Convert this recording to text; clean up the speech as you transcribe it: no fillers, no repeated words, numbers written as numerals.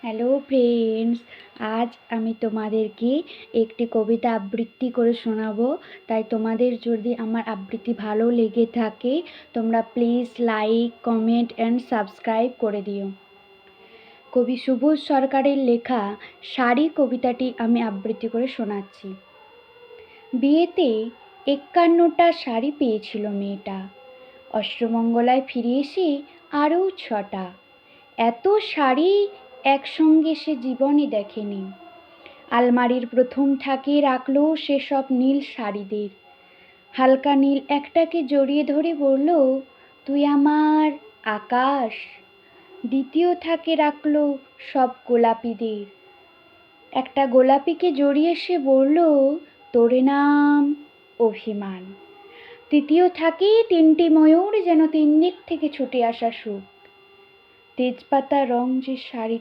Hello friends, আজ আমি তোমাদেরকে একটি কবিতা আবৃত্তি করে শোনাবো। তাই তোমাদের যদি আমার আবৃত্তি ভালো লেগে থাকে তোমরা please like, comment and subscribe করে দিও। কবি সুবোধ সরকারের লেখা শাড়ি কবিতাটি আমি আবৃত্তি করে শোনাচ্ছি। বিয়েতে ৫১টা শাড়ি পেয়েছিল মেয়েটা, অষ্টমঙ্গলায় ফিরে এসে আরও ৬টা। এত শাড়ি একসঙ্গে সে জীবনে দেখেনি। আলমারির প্রথম থাকে রাখলো সেসব নীল শাড়িদের। হালকা নীল একটাকে জড়িয়ে ধরে বলল, তুই আমার আকাশ। দ্বিতীয় থাকে রাখলো সব গোলাপিদের। একটা গোলাপিকে জড়িয়ে সে বলল, তোরে নাম অভিমান। তৃতীয় থাকে ৩টি ময়ূর, যেন ৩ দিক থেকে ছুটে আসা সুখ। তেজপাতা রং যে শাড়ি